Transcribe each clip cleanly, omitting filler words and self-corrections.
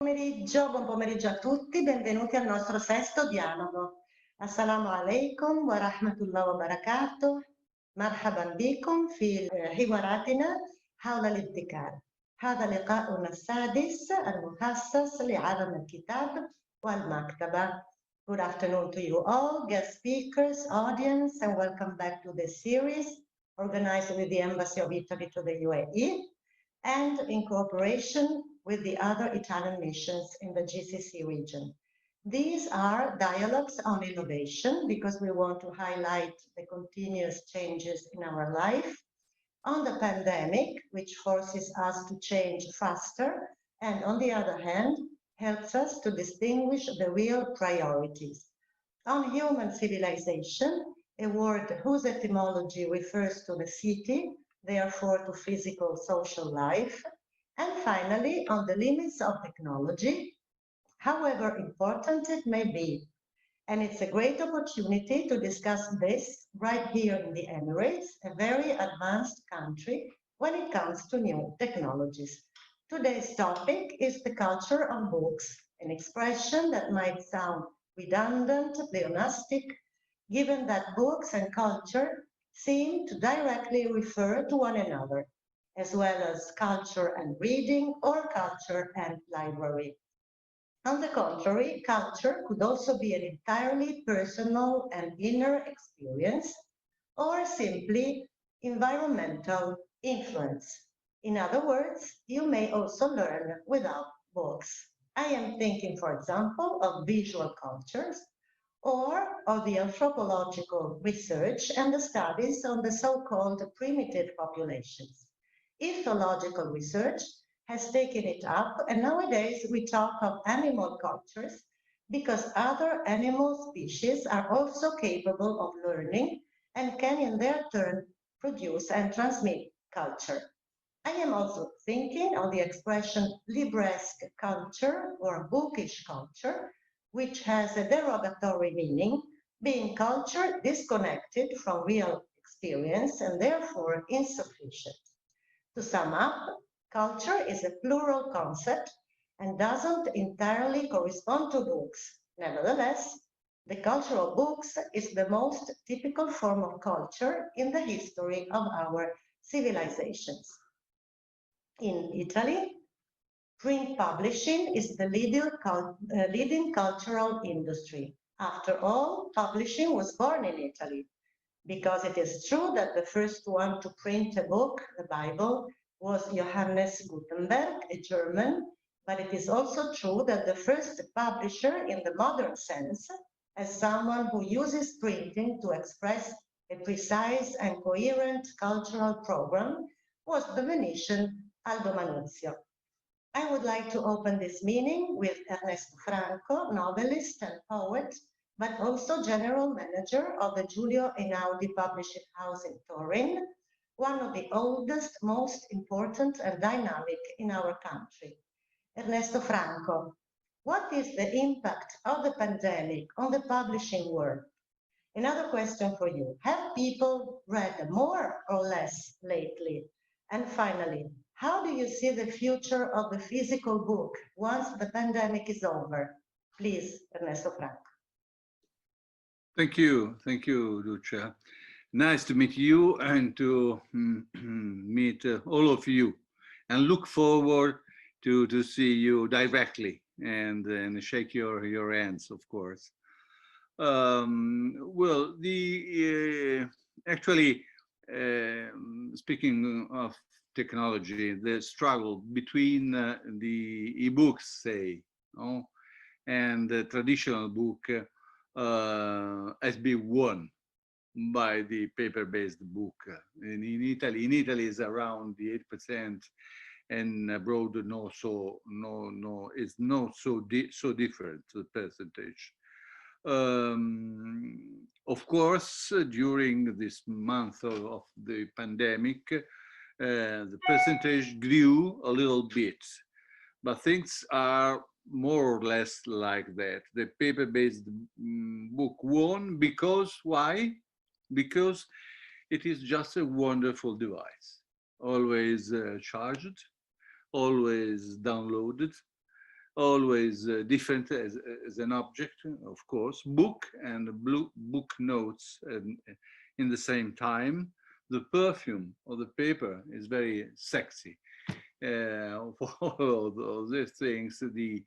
Buon pomeriggio a tutti, benvenuti al nostro sesto dialogo. Assalamu alaikum wa rahmatullah wa barakatuh. مرحبا بكم في حواراتنا حول الابتكار. هذا لقاؤنا السادس المخصص لعالم الكتاب والمكتبة. Good afternoon to you all, guest speakers, audience, and welcome back to this series organized with the Embassy of Italy to the UAE and in cooperation with the other Italian missions in the GCC region. These are dialogues on innovation because we want to highlight the continuous changes in our life, on the pandemic, which forces us to change faster, and on the other hand, helps us to distinguish the real priorities. On human civilization, a word whose etymology refers to the city, therefore to physical social life, and finally on the limits of technology, however important it may be. And it's a great opportunity to discuss this right here in the Emirates, a very advanced country when it comes to new technologies. Today's topic is the culture of books, an expression that might sound redundant, pleonastic, given that books and culture seem to directly refer to one another, as well as culture and reading or culture and library. On the contrary, culture could also be an entirely personal and inner experience, or simply environmental influence. In other words, you may also learn without books. I am thinking, for example, of visual cultures or of the anthropological research and the studies on the so-called primitive populations. Ethological research has taken it up, and nowadays we talk of animal cultures because other animal species are also capable of learning and can in their turn produce and transmit culture. I am also thinking of the expression libresque culture or bookish culture, which has a derogatory meaning, being culture disconnected from real experience and therefore insufficient. To sum up, culture is a plural concept and doesn't entirely correspond to books. Nevertheless, the culture of books is the most typical form of culture in the history of our civilizations. In Italy, print publishing is the leading cultural industry. After all, publishing was born in Italy, because it is true that the first one to print a book, the Bible, was Johannes Gutenberg, a German, but it is also true that the first publisher in the modern sense, as someone who uses printing to express a precise and coherent cultural program, was the Venetian Aldo Manuzio. I would like to open this meeting with Ernesto Franco, novelist and poet, but also general manager of the Giulio Einaudi Publishing House in Turin, one of the oldest, most important and dynamic in our country. Ernesto Franco, what is the impact of the pandemic on the publishing world? Another question for you, have people read more or less lately? And finally, how do you see the future of the physical book once the pandemic is over? Please, Ernesto Franco. Thank you, Lucia. Nice to meet you and to meet all of you, and look forward to see you directly and shake your hands, of course. Well, actually, speaking of technology, the struggle between the ebooks, say, and the traditional book has been won by the paper-based book. In Italy is around the 8%, and abroad it's not so different, the percentage. Of course, during this month of the pandemic, the percentage grew a little bit, but things are more or less like that. The paper-based book won because, why? Because it is just a wonderful device, always charged, always downloaded, always different as an object, of course, book and book notes in the same time. The perfume of the paper is very sexy. For all these things, the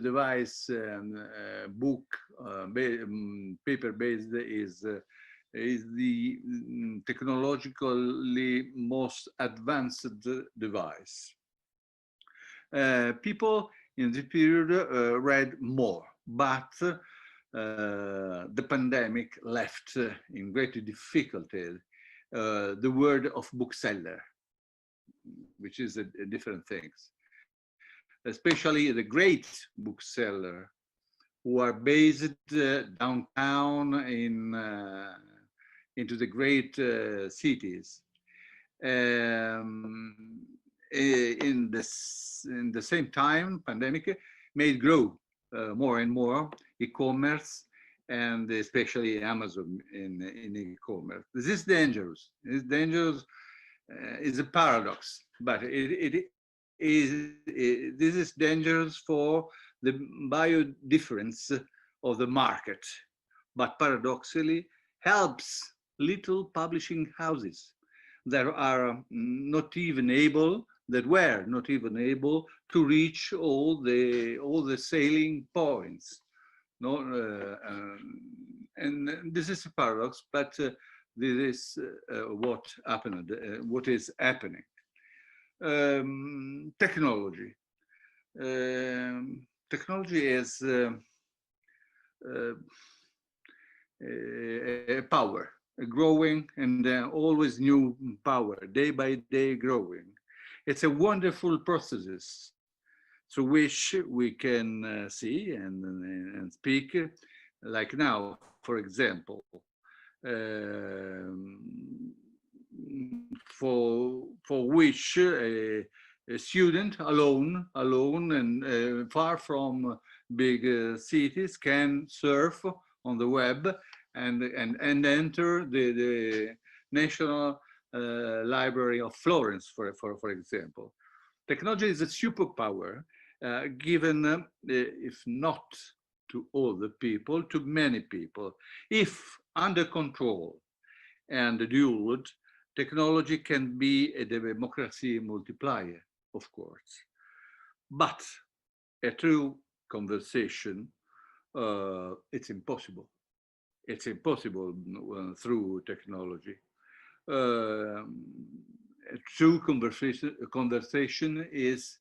device book paper-based is the technologically most advanced device. People in the period read more, but the pandemic left in great difficulty the word of bookseller, which is a different thing. Especially the great bookseller who are based downtown into the great cities. In the same time, pandemic made grow more and more e-commerce, and especially Amazon in e-commerce. This is dangerous. It's dangerous. Is a paradox, but this is dangerous for the bio-difference of the market, but paradoxically helps little publishing houses that are not even able, that were not even able to reach all the selling points. No, and this is a paradox, but this is what happened, what is happening. Technology. Technology is a power, a growing and always new power, day by day growing. It's a wonderful process through which we can see and speak, like now, for example. For which a student alone and far from big cities can surf on the web and enter the National Library of Florence, for example. Technology is a superpower given, if not to all the people, to many people. If under control and dueled, technology can be a democracy multiplier, of course. But a true conversation, it's impossible. It's impossible through technology. A true conversation is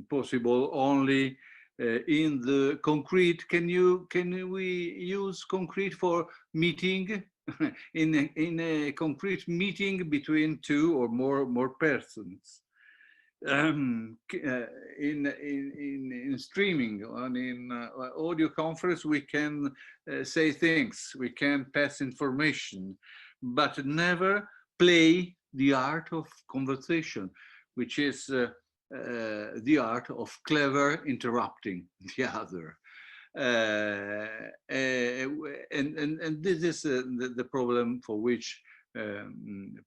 possible only in the concrete. Can we use concrete for meeting? in a concrete meeting between two or more persons. In streaming and in audio conference, we can say things, we can pass information, but never play the art of conversation, which is the art of clever interrupting the other. And this is the problem for which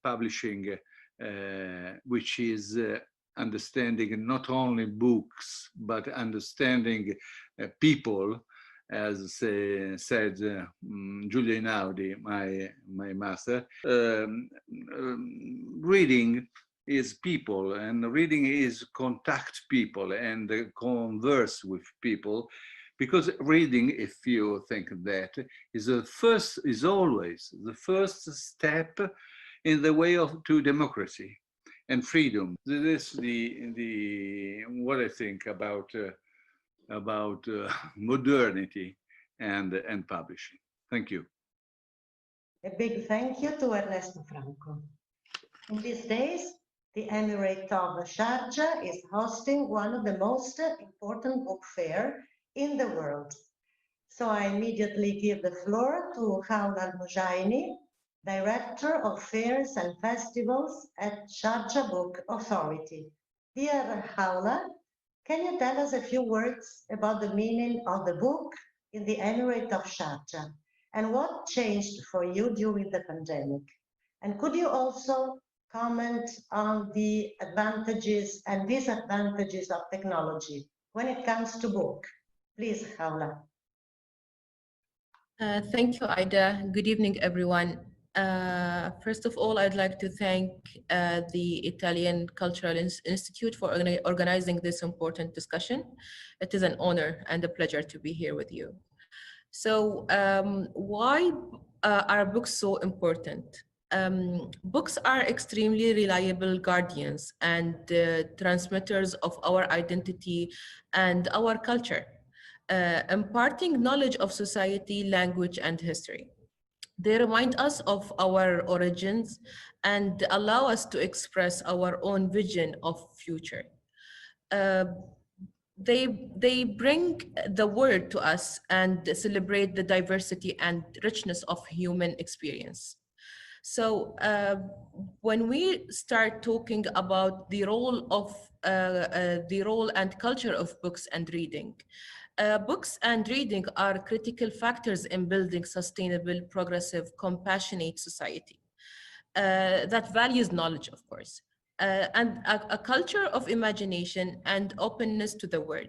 publishing, which is understanding not only books, but understanding people, as said Giulio Einaudi, my master. Reading is people, and reading is contact people and converse with people. Because reading, if you think that, is always the first step in the way to democracy and freedom. This is what I think about modernity and publishing. Thank you. A big thank you to Ernesto Franco. In these days, the Emirate of Sharjah is hosting one of the most important book fairs in the world. So I immediately give the floor to Khoula Mujaini, Director of Fairs and Festivals at Sharjah Book Authority. Dear Khoula, can you tell us a few words about the meaning of the book in the Emirate of Sharjah and what changed for you during the pandemic? And could you also comment on the advantages and disadvantages of technology when it comes to book. Please, Khoula. Thank you, Ida. Good evening, everyone. First of all, I'd like to thank the Italian Cultural Institute for organizing this important discussion. It is an honor and a pleasure to be here with you. So why are books so important? Books are extremely reliable guardians and transmitters of our identity and our culture, imparting knowledge of society, language, and history. They remind us of our origins and allow us to express our own vision of future. Uh, they bring the word to us and celebrate the diversity and richness of human experience. So when we start talking about the role and culture of books and reading, books and reading are critical factors in building sustainable, progressive, compassionate society that values knowledge, of course, and a culture of imagination and openness to the world.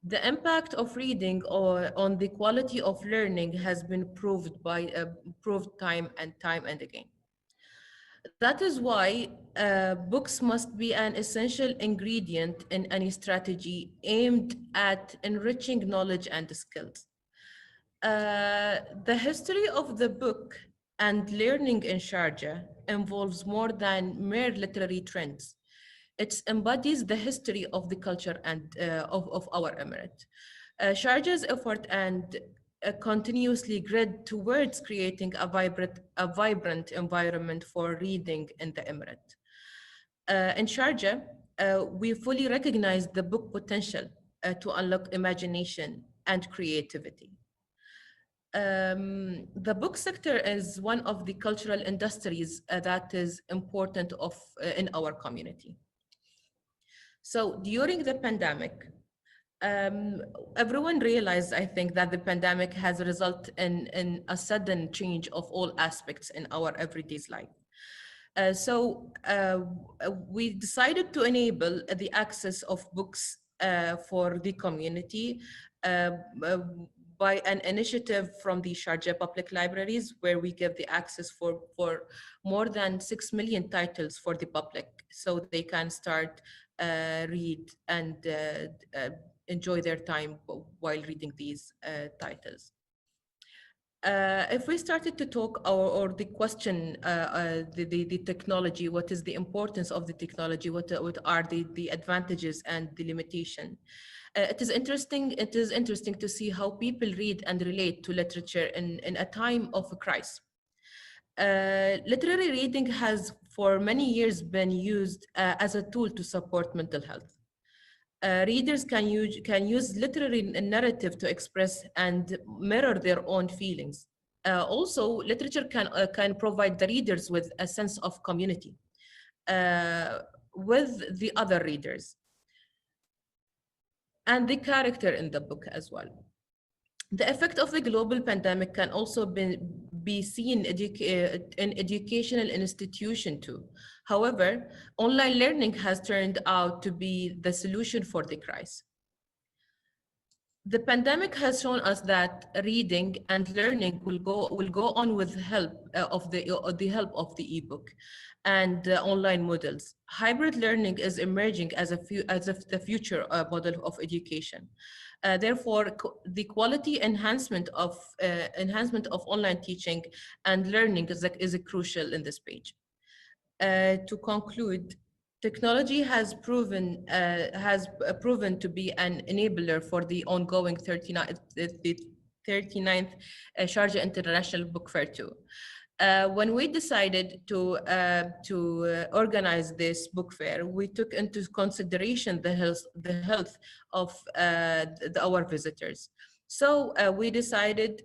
The impact of reading on the quality of learning has been proved time and again. That is why books must be an essential ingredient in any strategy aimed at enriching knowledge and skills. The history of the book and learning in Sharjah involves more than mere literary trends. It embodies the history of the culture and of our emirate. Sharjah's effort and continuously grid towards creating a vibrant environment for reading in the emirate. In Sharjah, we fully recognize the book potential to unlock imagination and creativity. The book sector is one of the cultural industries that is important in our community. So during the pandemic, everyone realized, I think, that the pandemic has resulted in a sudden change of all aspects in our everyday life. So we decided to enable the access of books for the community by an initiative from the Sharjah Public Libraries, where we give the access for more than 6 million titles for the public, so they can start read and enjoy their time while reading these titles. If we started to talk or the question, the technology, what is the importance of the technology, what are the advantages and the limitation? It is interesting to see how people read and relate to literature in a time of a crisis. Literary reading has for many years been used as a tool to support mental health. Readers can use literary narrative to express and mirror their own feelings. Also, literature can provide the readers with a sense of community with the other readers and the character in the book as well. The effect of the global pandemic can also be seen in educational institution too. However, online learning has turned out to be the solution for the crisis. The pandemic has shown us that reading and learning will go on with help of the help of the ebook and online models. Hybrid learning is emerging as the future model of education. Therefore, the quality enhancement of online teaching and learning is crucial in this page. To conclude, technology has proven to be an enabler for the ongoing 39th Sharjah International Book Fair too. When we decided to organize this book fair, we took into consideration the health of our visitors. So we decided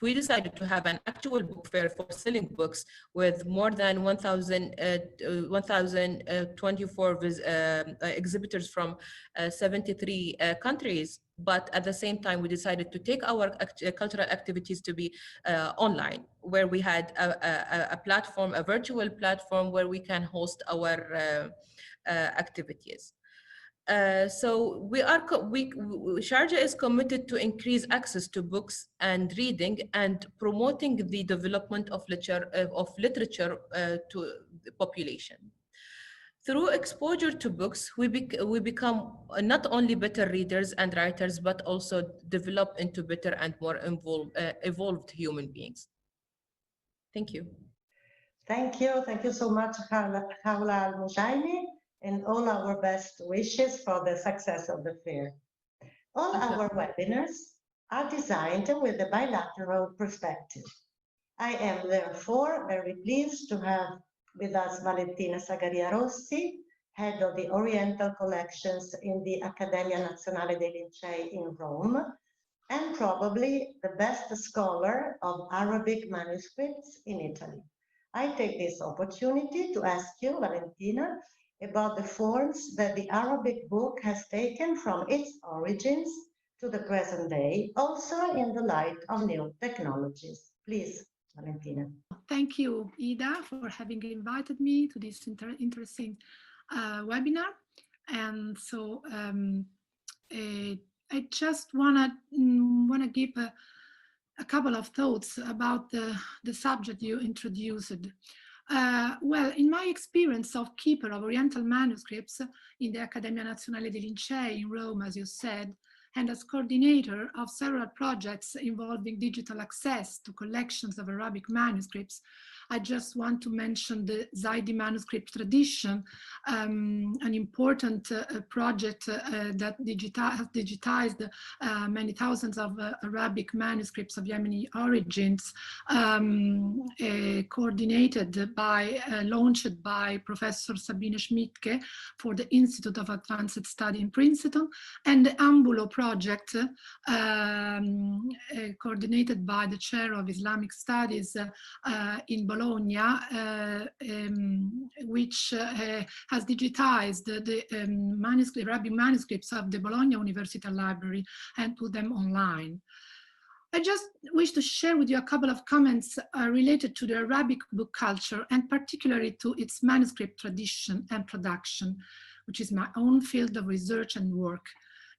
we decided to have an actual book fair for selling books with more than 1,024 exhibitors from 73 countries. But at the same time, we decided to take our cultural activities to be online, where we had a platform, a virtual platform where we can host our activities. So Sharjah is committed to increase access to books and reading and promoting the development of literature to the population. Through exposure to books, we become not only better readers and writers, but also develop into better and more evolved human beings. Thank you. Thank you. Thank you so much, Khoula al-Mujaini, and all our best wishes for the success of the fair. All our webinars are designed with a bilateral perspective. I am therefore very pleased to have with us Valentina Sagaria Rossi, head of the Oriental collections in the Accademia Nazionale dei Lincei in Rome, and probably the best scholar of Arabic manuscripts in Italy. I take this opportunity to ask you, Valentina, about the forms that the Arabic book has taken from its origins to the present day, also in the light of new technologies. Please, Valentina. Thank you, Ida, for having invited me to this interesting webinar. And so I just wanna give a couple of thoughts about the subject you introduced. Well, in my experience of keeper of Oriental manuscripts in the Accademia Nazionale dei Lincei in Rome, as you said, and as coordinator of several projects involving digital access to collections of Arabic manuscripts, I just want to mention the Zaidi manuscript tradition, an important project that has digitized many thousands of Arabic manuscripts of Yemeni origins, coordinated by, launched by Professor Sabine Schmidtke for the Institute of Advanced Study in Princeton, and the Ambulo project, coordinated by the Chair of Islamic Studies in Bologna, which has digitized the Arabic manuscripts of the Bologna University Library and put them online. I just wish to share with you a couple of comments related to the Arabic book culture and particularly to its manuscript tradition and production, which is my own field of research and work.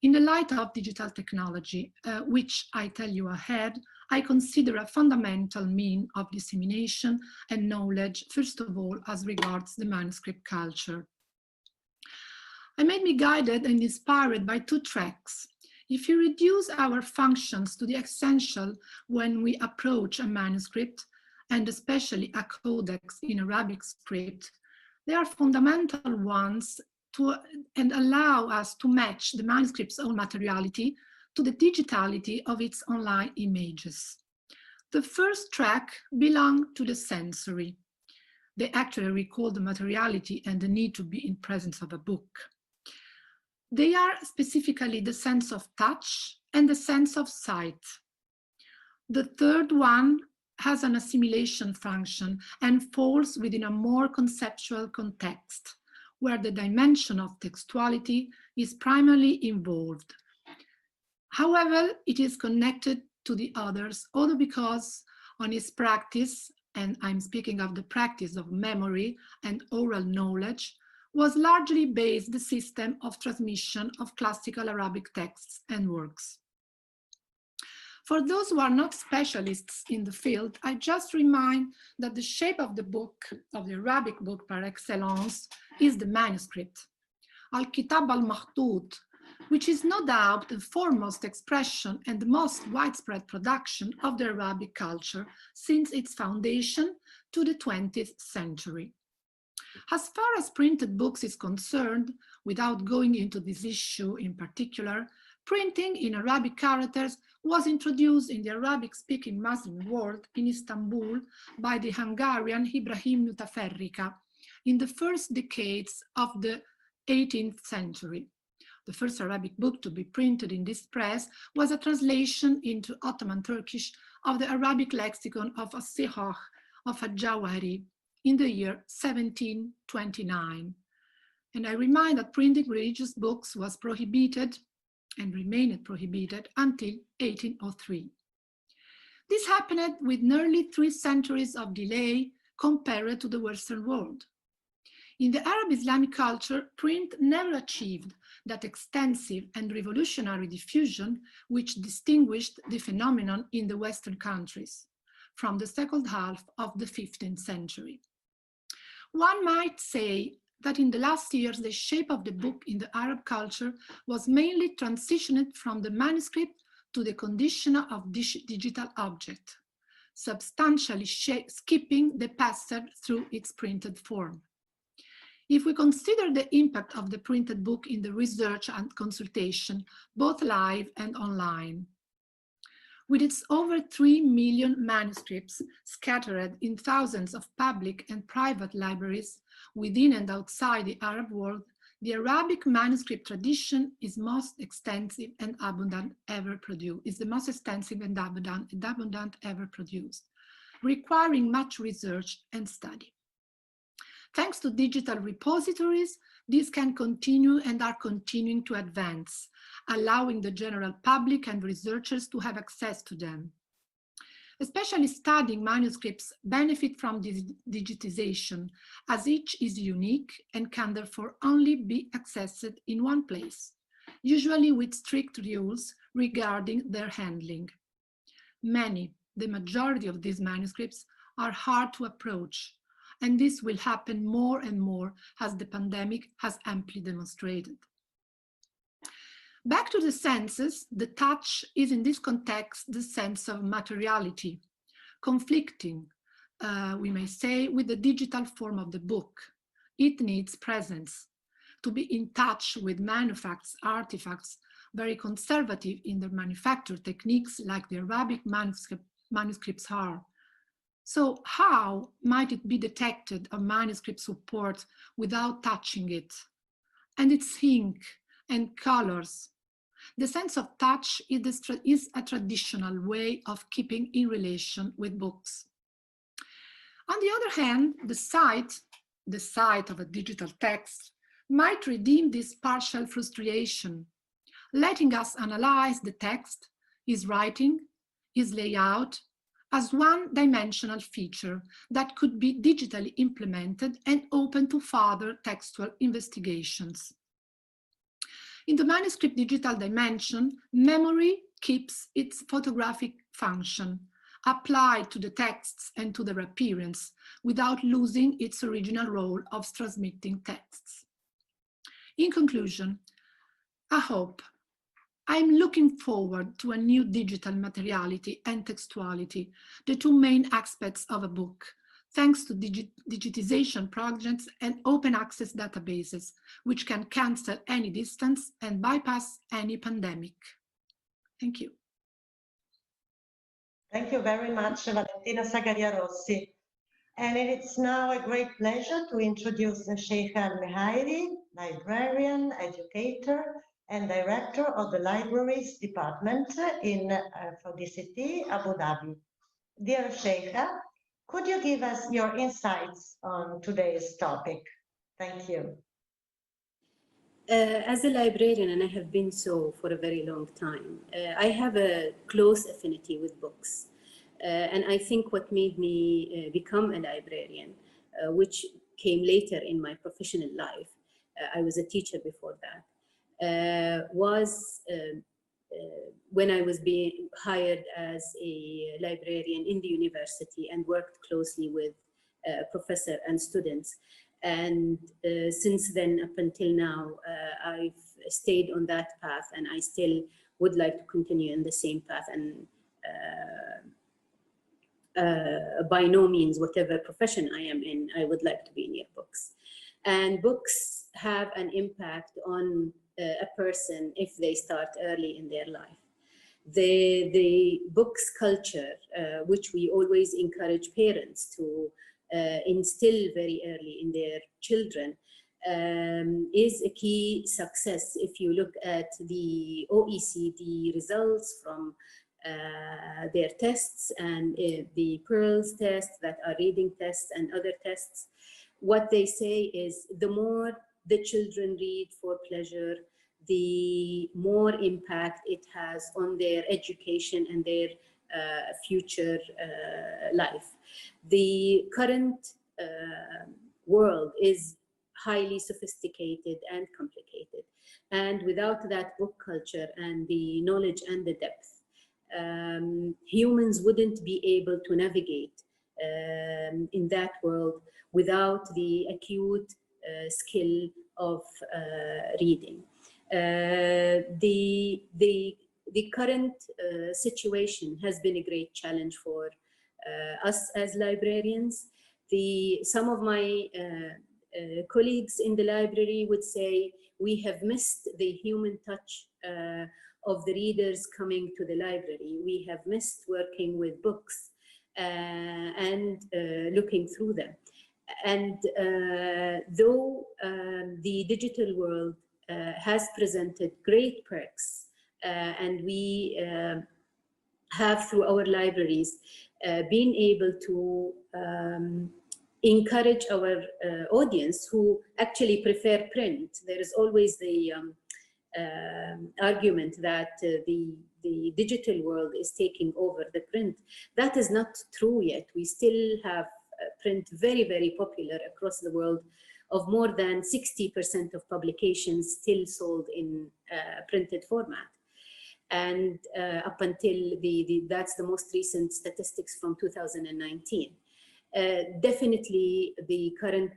In the light of digital technology, which I tell you ahead, I consider a fundamental mean of dissemination and knowledge, first of all, as regards the manuscript culture. I may be guided and inspired by two tracks. If you reduce our functions to the essential when we approach a manuscript, and especially a codex in Arabic script, they are fundamental ones and allow us to match the manuscript's own materiality to the digitality of its online images. The first track belongs to the sensory. They actually recall the materiality and the need to be in presence of a book. They are specifically the sense of touch and the sense of sight. The third one has an assimilation function and falls within a more conceptual context, where the dimension of textuality is primarily involved. However, it is connected to the others, although because on its practice, and I'm speaking of the practice of memory and oral knowledge, was largely based the system of transmission of classical Arabic texts and works. For those who are not specialists in the field, I just remind that the shape of the book, of the Arabic book par excellence, is the manuscript. Al-Kitab al-Makhtut, which is no doubt the foremost expression and the most widespread production of the Arabic culture since its foundation to the 20th century. As far as printed books is concerned, without going into this issue in particular, printing in Arabic characters was introduced in the Arabic-speaking Muslim world in Istanbul by the Hungarian Ibrahim Mutaferrika in the first decades of the 18th century. The first Arabic book to be printed in this press was a translation into Ottoman Turkish of the Arabic lexicon of As-Sihah of Al-Jawahiri in the year 1729. And I remind that printing religious books was prohibited and remained prohibited until 1803. This happened with nearly 3 centuries of delay compared to the Western world. In the Arab Islamic culture, print never achieved that extensive and revolutionary diffusion which distinguished the phenomenon in the Western countries from the second half of the 15th century. One might say that in the last years, the shape of the book in the Arab culture was mainly transitioned from the manuscript to the condition of digital object, substantially skipping the passage through its printed form. If we consider the impact of the printed book in the research and consultation, both live and online, with its over 3 million manuscripts scattered in thousands of public and private libraries within and outside the Arab world, the Arabic manuscript tradition is most extensive and abundant ever produced. Is the most extensive and abundant ever produced, requiring much research and study. Thanks to digital repositories, these can continue and are continuing to advance, allowing the general public and researchers to have access to them. Especially studying manuscripts benefit from this digitization, as each is unique and can therefore only be accessed in one place, usually with strict rules regarding their handling. Many, the majority of these manuscripts, are hard to approach, and this will happen more and more as the pandemic has amply demonstrated. Back to the senses, the touch is in this context the sense of materiality, conflicting, we may say, with the digital form of the book. It needs presence, to be in touch with manufactured artifacts, very conservative in their manufacture techniques like the Arabic manuscripts are. So how might it be detected a manuscript support without touching it? And its ink and colors. The sense of touch is a traditional way of keeping in relation with books. On the other hand, the sight of a digital text might redeem this partial frustration, letting us analyze the text, his writing, his layout, as one-dimensional feature that could be digitally implemented and open to further textual investigations. In the manuscript digital dimension, memory keeps its photographic function, applied to the texts and to their appearance, without losing its original role of transmitting texts. In conclusion, I hope I'm looking forward to a new digital materiality and textuality, the two main aspects of a book, thanks to digitization projects and open access databases, which can cancel any distance and bypass any pandemic. Thank you. Thank you very much, Valentina Sagaria Rossi. And it's now a great pleasure to introduce Sheikha Mehairi, librarian, educator, and director of the Libraries Department for DCT, Abu Dhabi. Dear Sheikha, could you give us your insights on today's topic? Thank you. As a librarian, and I have been so for a very long time, I have a close affinity with books. And I think what made me become a librarian, which came later in my professional life, I was a teacher before that, was when I was being hired as a librarian in the university and worked closely with a professor and students. And since then, up until now, I've stayed on that path, and I still would like to continue in the same path. And by no means, whatever profession I am in, I would like to be near books. And books have an impact on a person if they start early in their life. The books culture, which we always encourage parents to instill very early in their children, is a key success. If you look at the OECD results from their tests and the Pearls test that are reading tests and other tests, what they say is the more the children read for pleasure, the more impact it has on their education and their future life. The current world is highly sophisticated and complicated. And without that book culture and the knowledge and the depth, humans wouldn't be able to navigate in that world without the acute skill of reading. The current situation has been a great challenge for us as librarians. Some of my colleagues in the library would say we have missed the human touch of the readers coming to the library. We have missed working with books and looking through them. And though the digital world has presented great perks, and we have through our libraries been able to encourage our audience who actually prefer print. There is always the argument that the digital world is taking over the print. That is not true yet. We still have print very, very popular across the world. Of more than 60% of publications still sold in printed format. And up until that's the most recent statistics from 2019. Definitely the current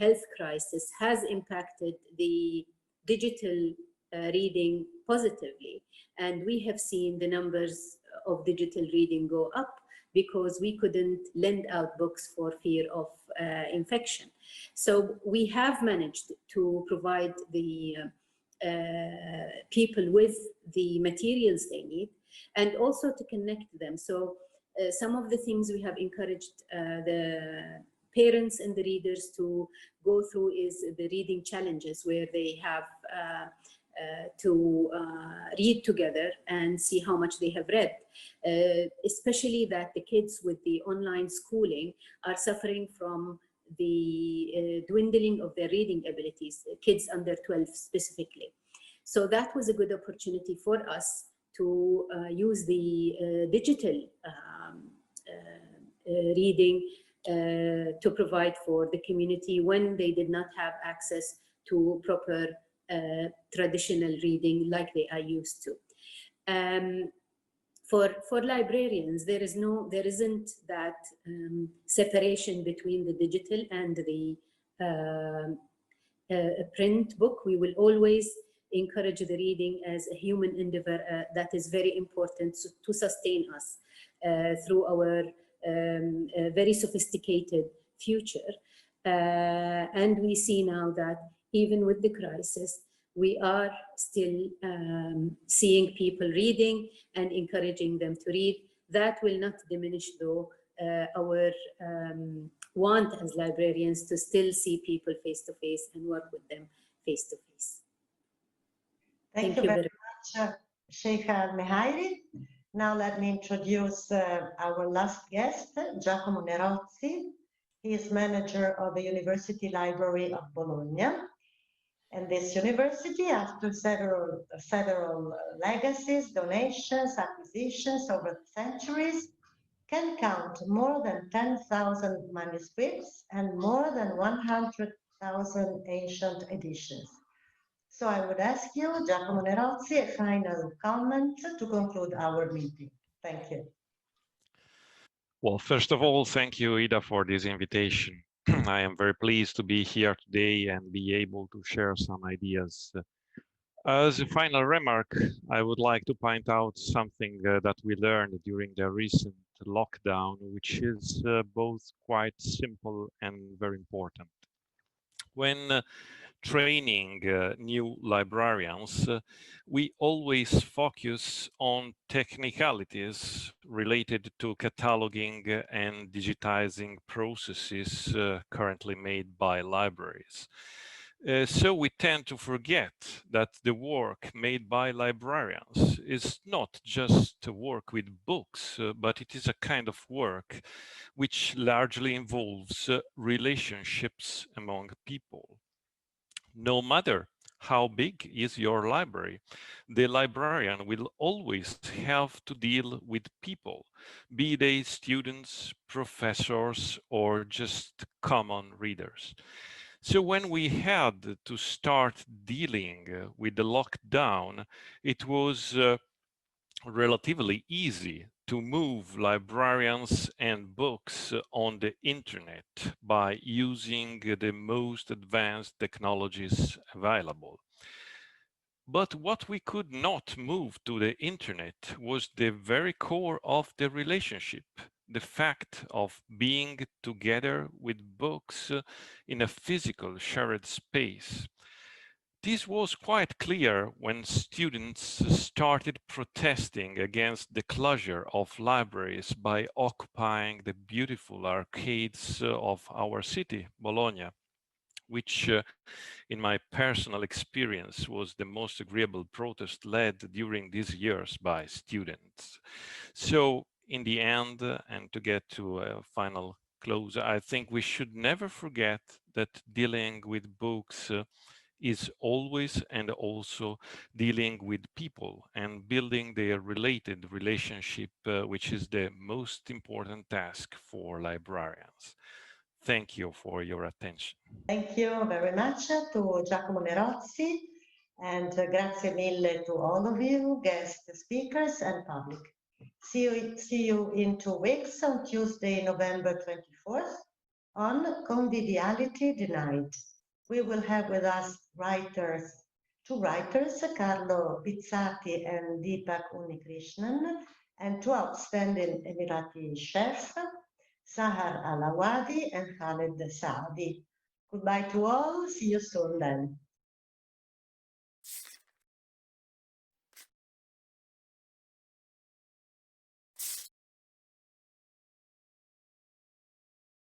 health crisis has impacted the digital reading positively. And we have seen the numbers of digital reading go up because we couldn't lend out books for fear of infection. So we have managed to provide the people with the materials they need and also to connect them. So some of the things we have encouraged the parents and the readers to go through is the reading challenges, where they have to read together and see how much they have read, especially that the kids with the online schooling are suffering from the dwindling of their reading abilities, kids under 12 specifically. So that was a good opportunity for us to use the digital reading to provide for the community when they did not have access to proper traditional reading like they are used to. For librarians, there isn't that separation between the digital and the print book. We will always encourage the reading as a human endeavor that is very important to sustain us through our very sophisticated future. And we see now that even with the crisis, we are still seeing people reading and encouraging them to read. That will not diminish, though, our want as librarians to still see people face-to-face and work with them face-to-face. Thank you very much, Sheikha Mehairi. Now let me introduce our last guest, Giacomo Nerozzi. He is manager of the University Library of Bologna. And this university, after several legacies, donations, acquisitions over the centuries, can count more than 10,000 manuscripts and more than 100,000 ancient editions. So I would ask you, Giacomo Nerozzi, a final comment to conclude our meeting. Thank you. Well, first of all, thank you, Ida, for this invitation. I am very pleased to be here today and be able to share some ideas. As a final remark, I would like to point out something that we learned during the recent lockdown, which is both quite simple and very important. When training new librarians, we always focus on technicalities related to cataloging and digitizing processes currently made by libraries. So we tend to forget that the work made by librarians is not just to work with books, but it is a kind of work which largely involves relationships among people. No matter how big is your library, the librarian will always have to deal with people, be they students, professors, or just common readers. So when we had to start dealing with the lockdown, it was relatively easy to move librarians and books on the internet by using the most advanced technologies available. But what we could not move to the internet was the very core of the relationship, the fact of being together with books in a physical shared space. This was quite clear when students started protesting against the closure of libraries by occupying the beautiful arcades of our city, Bologna, which in my personal experience was the most agreeable protest led during these years by students. So in the end, and to get to a final close, I think we should never forget that dealing with books is always and also dealing with people and building their related relationship, which is the most important task for librarians. Thank you for your attention. Thank you very much to Giacomo Nerozzi, and grazie mille to all of you, guest speakers and public. See you in 2 weeks on Tuesday, November 24th on Conviviality Denied. We will have with us two writers, Carlo Pizzati and Deepak Unnikrishnan, and two outstanding Emirati chefs, Sahar Alawadi and Khaled Saadi. Goodbye to all. See you soon then.